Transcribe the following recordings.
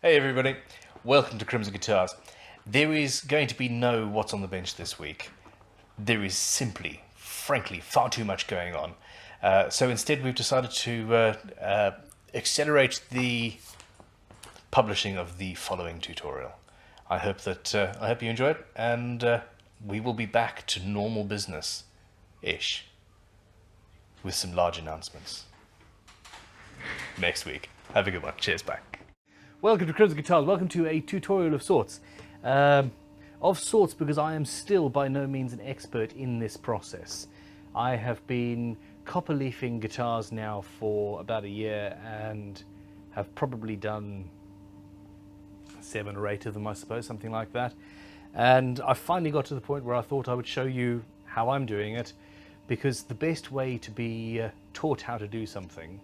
Hey everybody, welcome to Crimson Guitars. There is going to be no what's on the bench this week. There is simply, frankly, far too much going on. So instead we've decided to accelerate the publishing of the following tutorial. I hope you enjoy it, and we will be back to normal business-ish with some large announcements next week. Have a good one. Cheers, bye. Welcome to Crimson Guitars. Welcome to a tutorial of sorts. Because I am still by no means an expert in this process. I have been copper leafing guitars now for about a year and have probably done 7 or 8 of them, I suppose, something like that. And I finally got to the point where I thought I would show you how I'm doing it, because the best way to be taught how to do something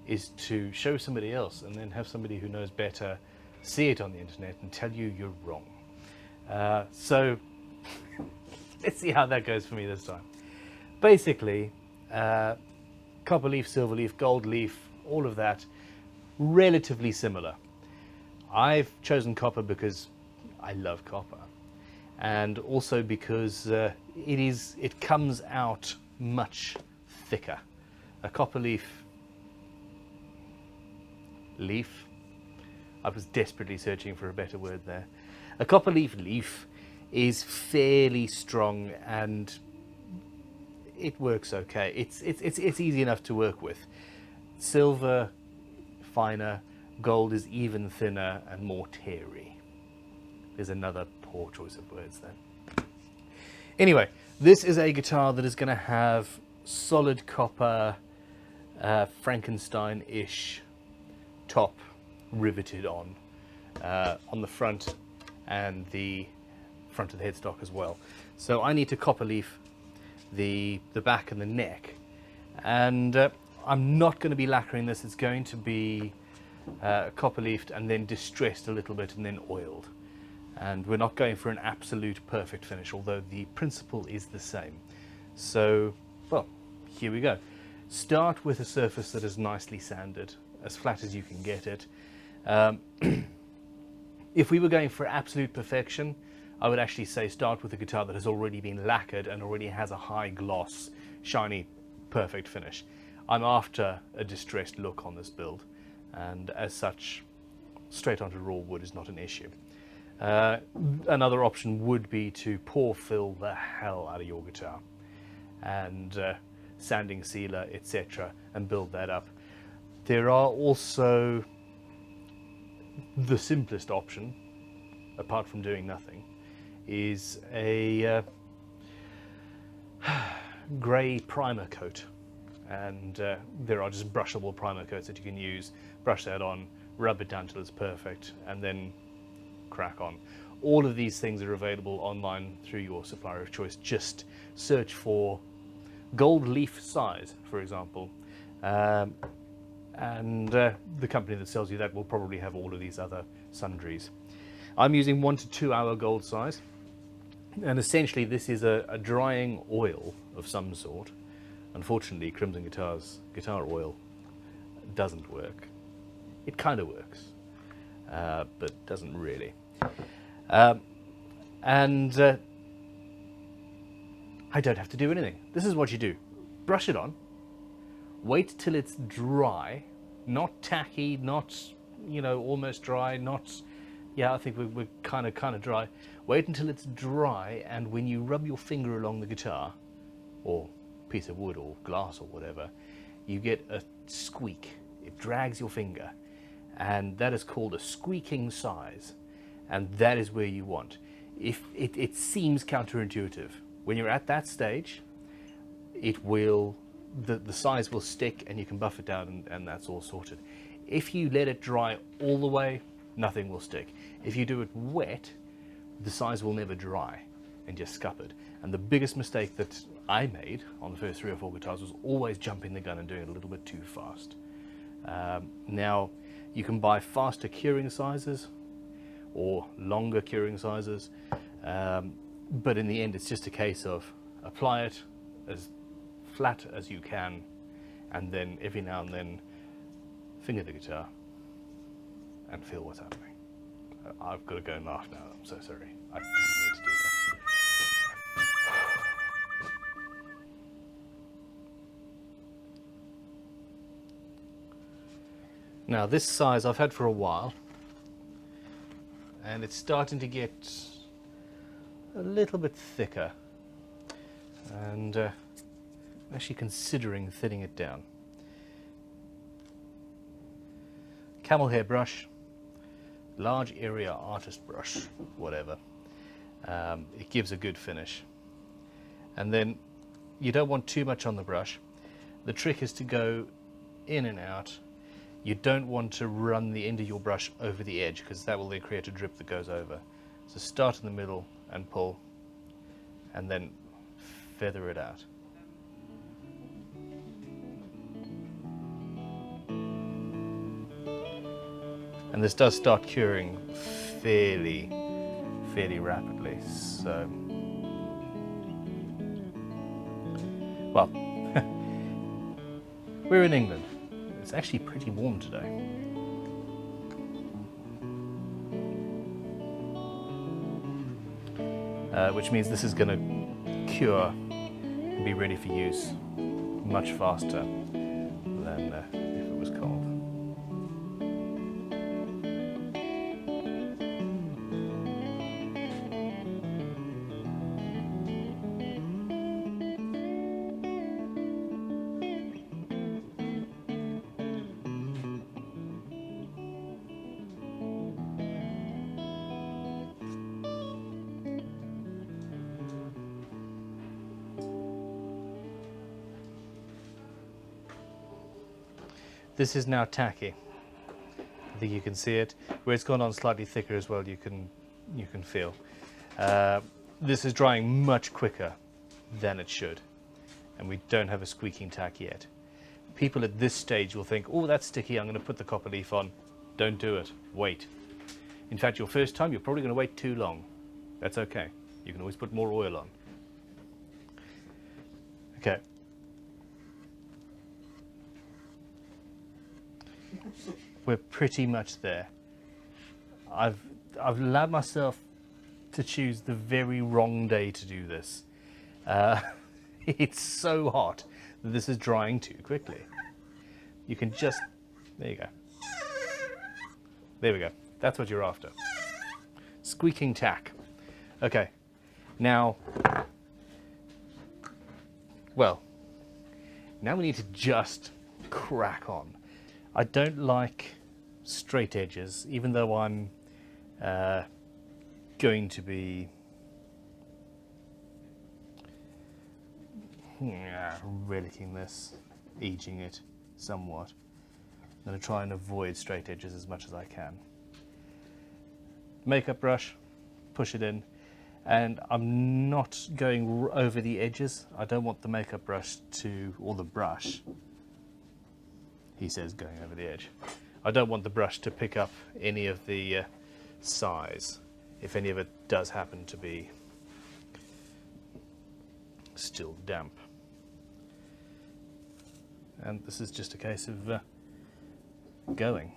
is to show somebody else and then have somebody who knows better see it on the internet and tell you you're wrong. So let's see how that goes for me this time. Basically, copper leaf, silver leaf, gold leaf, all of that, relatively similar. I've chosen copper because I love copper, and also because it comes out much thicker. A copper leaf, I was desperately searching for a better word there. A copper leaf is fairly strong and it works okay. It's easy enough to work with. Silver, finer. Gold is even thinner and more teary. There's another poor choice of words there. Anyway, this is a guitar that is going to have solid copper, Frankenstein-ish top riveted on the front and the front of the headstock as well. So I need to copper leaf the back and the neck, and I'm not going to be lacquering this. It's going to be copper leafed and then distressed a little bit and then oiled, and we're not going for an absolute perfect finish, although the principle is the same. So, well, here we go. Start with a surface that is nicely sanded, as flat as you can get it. If we were going for absolute perfection, I would actually say start with a guitar that has already been lacquered and already has a high gloss, shiny, perfect finish. I'm after a distressed look on this build, and as such, straight onto raw wood is not an issue. Another option would be to pour fill the hell out of your guitar and sanding sealer, etc., and build that up. There are also the simplest option, apart from doing nothing, is a grey primer coat, and there are just brushable primer coats that you can use. Brush that on, rub it down till it's perfect, and then crack on. All of these things are available online through your supplier of choice. Just search for gold leaf size, for example, and the company that sells you that will probably have all of these other sundries. I'm using 1 to 2 hour gold size, and essentially this is a drying oil of some sort. Unfortunately, Crimson Guitars guitar oil doesn't work. It kind of works, but doesn't really. I don't have to do anything. This is what you do. Brush it on, wait till it's dry, not tacky, not, almost dry, not, I think we're kind of dry. Wait until it's dry, and when you rub your finger along the guitar, or piece of wood or glass or whatever, you get a squeak. It drags your finger, and that is called a squeaking size, and that is where you want. If it seems counterintuitive, when you're at that stage, it will, the size will stick and you can buff it down, and that's all sorted. If you let it dry all the way, nothing will stick. If you do it wet, the size will never dry and just scuppered. And the biggest mistake that I made on the first 3 or 4 guitars was always jumping the gun and doing it a little bit too fast. Now, you can buy faster curing sizes or longer curing sizes, but in the end it's just a case of apply it as flat as you can, and then every now and then finger the guitar and feel what's happening. I've got to go and laugh now. I'm so sorry. I didn't mean to do that. Now this size I've had for a while, and it's starting to get a little bit thicker, and I'm actually considering thinning it down. Camel hair brush, large area artist brush, whatever. It gives a good finish. And then you don't want too much on the brush. The trick is to go in and out. You don't want to run the end of your brush over the edge, because that will then create a drip that goes over. So start in the middle and pull, and then feather it out. And this does start curing fairly rapidly. So, well, we're in England. It's actually pretty warm today. Which means this is going to cure and be ready for use much faster than if it was cold. This is now tacky. I think you can see it. Where it's gone on slightly thicker as well, you can feel. This is drying much quicker than it should, and we don't have a squeaking tack yet. People at this stage will think, oh, that's sticky, I'm going to put the copper leaf on. Don't do it. Wait. In fact, your first time, you're probably going to wait too long. That's okay. You can always put more oil on. Okay. We're pretty much there. I've allowed myself to choose the very wrong day to do this. It's so hot that this is drying too quickly. You can just, there you go. There we go. That's what you're after. Squeaking tack. Okay. Now, well, now we need to just crack on. I don't like straight edges, even though I'm going to be relicking this, aging it somewhat. I'm going to try and avoid straight edges as much as I can. Makeup brush, push it in, and I'm not going over the edges. I don't want the makeup brush to, or the brush, he says going over the edge. I don't want the brush to pick up any of the size, if any of it does happen to be still damp. And this is just a case of going.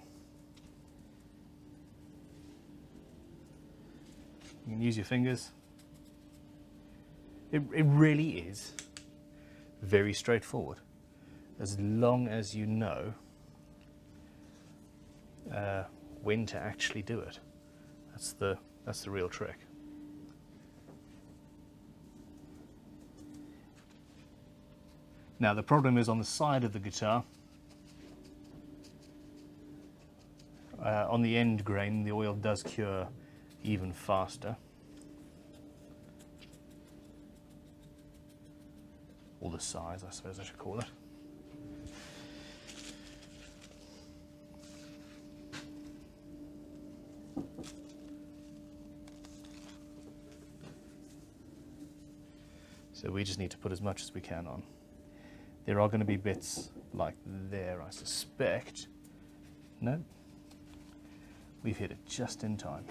You can use your fingers. It really is very straightforward, as long as you know when to actually do it. That's the real trick. Now the problem is on the side of the guitar, on the end grain, the oil does cure even faster. Or the size, I suppose I should call it. So we just need to put as much as we can on. There are going to be bits like there, I suspect. No, we've hit it just in time.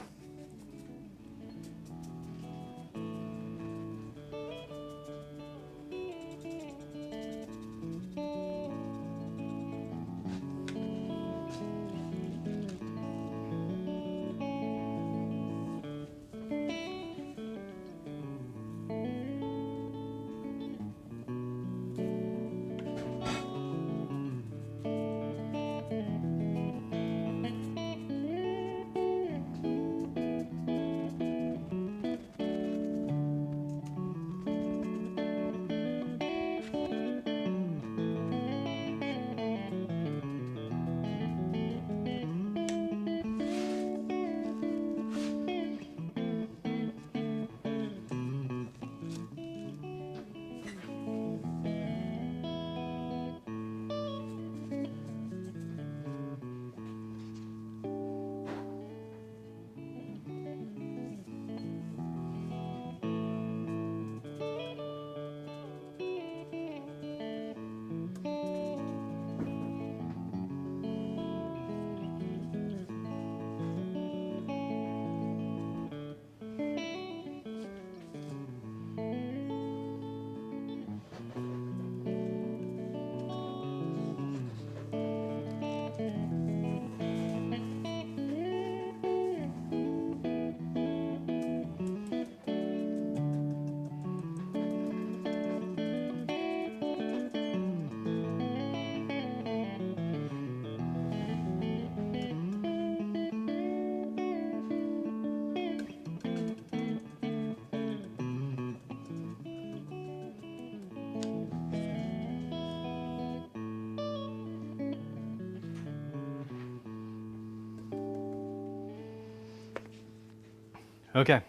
Okay.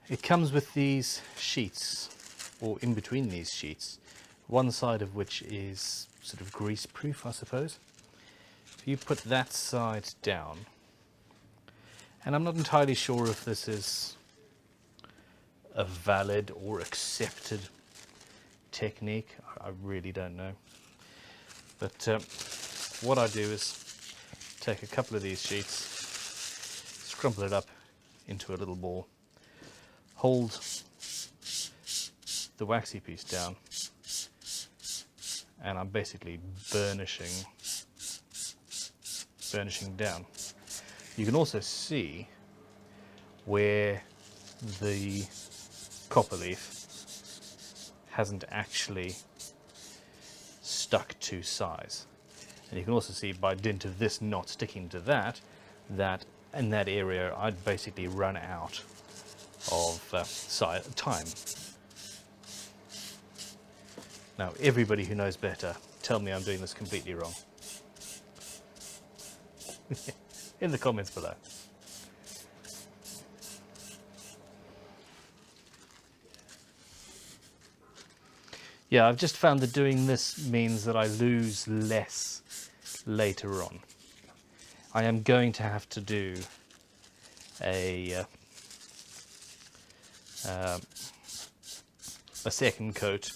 It comes with these sheets, or in between these sheets, one side of which is sort of grease proof, I suppose. If you put that side down, and I'm not entirely sure if this is a valid or accepted technique, I really don't know. But what I do is take a couple of these sheets, scrumple it up into a little ball, hold the waxy piece down, and I'm basically burnishing down. You can also see where the copper leaf hasn't actually stuck to size. And you can also see by dint of this not sticking to that in that area I'd basically run out of time. Now everybody who knows better, tell me I'm doing this completely wrong. In the comments below. Yeah, I've just found that doing this means that I lose less later on. I am going to have to do a second coat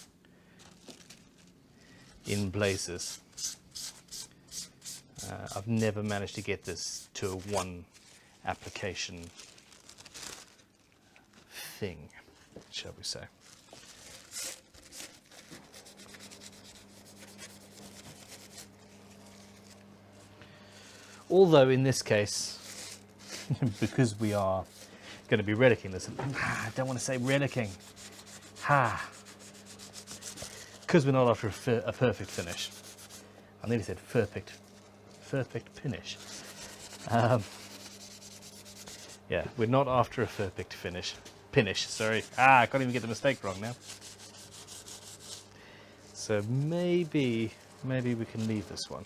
in places. I've never managed to get this to a one application thing, shall we say. Although in this case, because we are going to be relicking this, I don't want to say relicking, because we're not after a perfect finish. I nearly said perfect finish. Yeah, we're not after a perfect finish. Sorry. I can't even get the mistake wrong now. So maybe we can leave this one.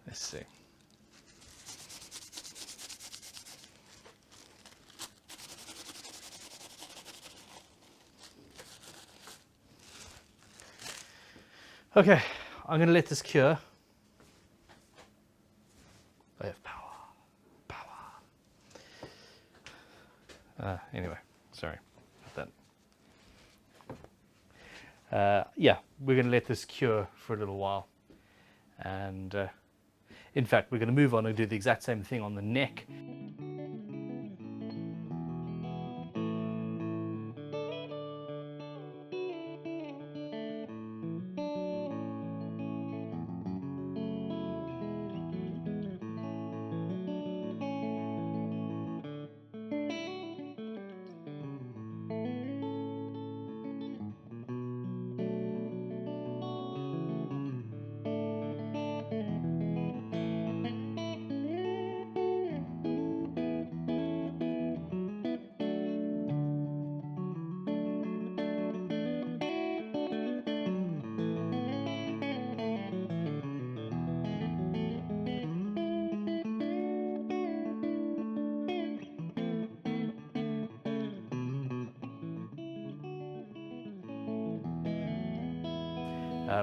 Let's see. Okay, I'm going to let this cure. I have power. Anyway, sorry about that. Yeah, we're going to let this cure for a little while. And in fact, we're going to move on and do the exact same thing on the neck.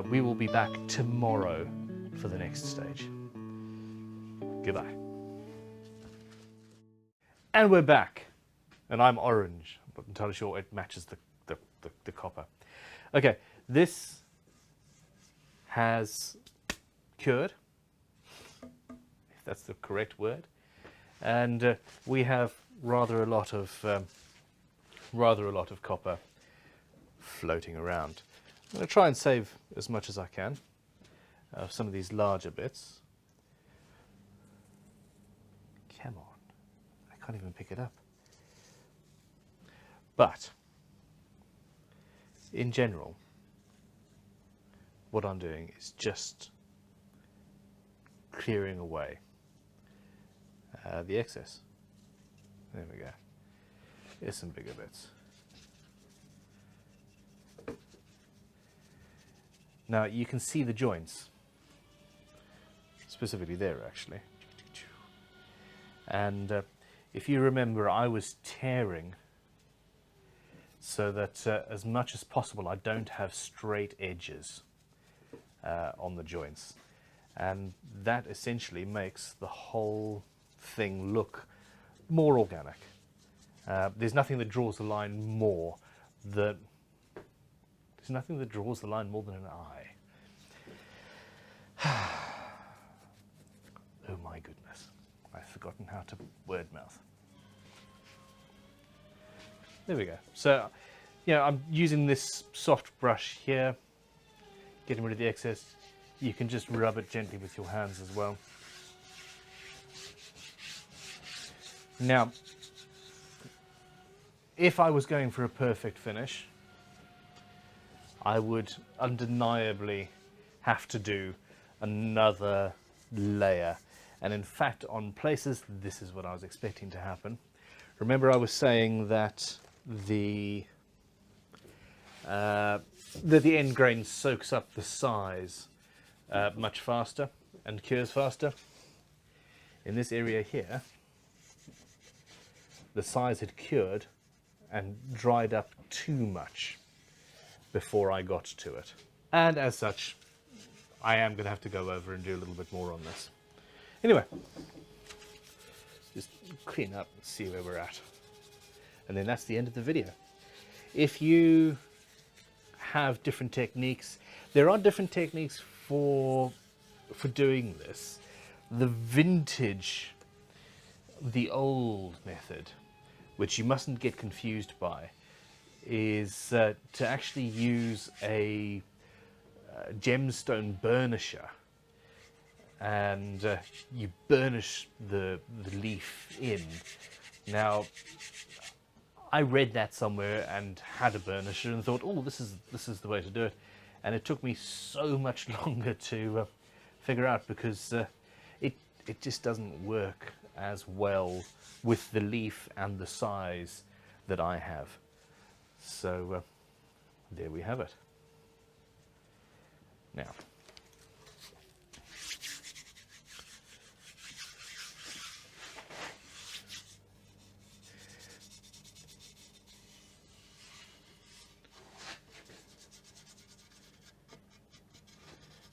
We will be back tomorrow for the next stage. Goodbye. And we're back. And I'm orange. I'm not entirely sure it matches the copper. Okay, this has cured, if that's the correct word. And we have rather a lot of copper floating around. I'm going to try and save as much as I can of some of these larger bits. Come on, I can't even pick it up. But in general, what I'm doing is just clearing away the excess. There we go. Here's some bigger bits. Now you can see the joints. It's specifically there actually. And if you remember, I was tearing so that as much as possible I don't have straight edges on the joints, and that essentially makes the whole thing look more organic. There's nothing that draws the line more than an eye. Oh my goodness, I've forgotten how to word mouth. There we go. So, yeah, I'm using this soft brush here, getting rid of the excess. You can just rub it gently with your hands as well. Now, if I was going for a perfect finish, I would undeniably have to do another layer. And in fact, on places, this is what I was expecting to happen. Remember, I was saying that the end grain soaks up the size much faster and cures faster. In this area here, the size had cured and dried up too much before I got to it. And as such, I am going to have to go over and do a little bit more on this. Anyway, just clean up and see where we're at. And then that's the end of the video. If you have different techniques, there are different techniques for doing this. The vintage, the old method, which you mustn't get confused by, is to actually use a gemstone burnisher, and you burnish the leaf in. Now, I read that somewhere and had a burnisher and thought, oh, this is the way to do it, and it took me so much longer to figure out, because it just doesn't work as well with the leaf and the size that I have. So there we have it. Now,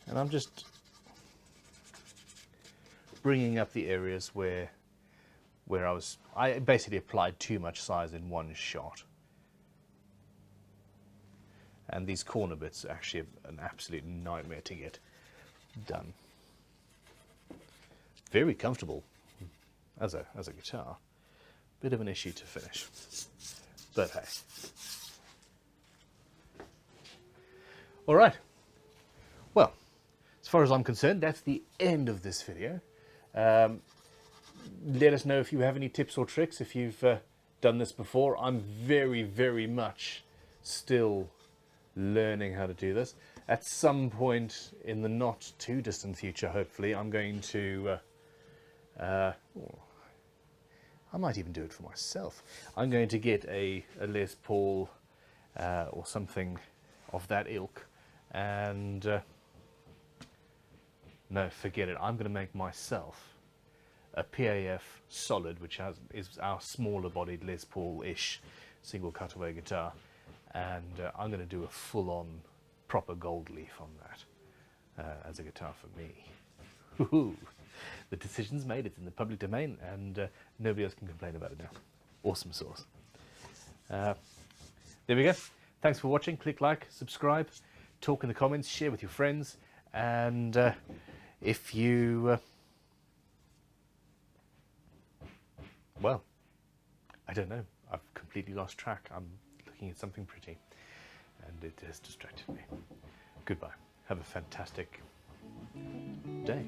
and I'm just bringing up the areas where I basically applied too much size in one shot. And these corner bits are actually an absolute nightmare to get done. Very comfortable as a guitar. Bit of an issue to finish, but hey. All right. Well, as far as I'm concerned, that's the end of this video. Let us know if you have any tips or tricks, if you've done this before. I'm very, very much still learning how to do this. At some point in the not too distant future, hopefully, I'm going to I might even do it for myself. I'm going to get a Les Paul or something of that ilk, and no, forget it. I'm going to make myself a PAF solid, which is our smaller bodied Les Paul-ish single cutaway guitar, and I'm going to do a full-on proper gold leaf on that as a guitar for me. Woohoo! The decision's made, it's in the public domain, and nobody else can complain about it now. Awesome sauce. There we go. Thanks for watching. Click like, subscribe, talk in the comments, share with your friends, and if you well, I don't know. I've completely lost track. I'm looking at something pretty, and it has distracted me. Goodbye. Have a fantastic day.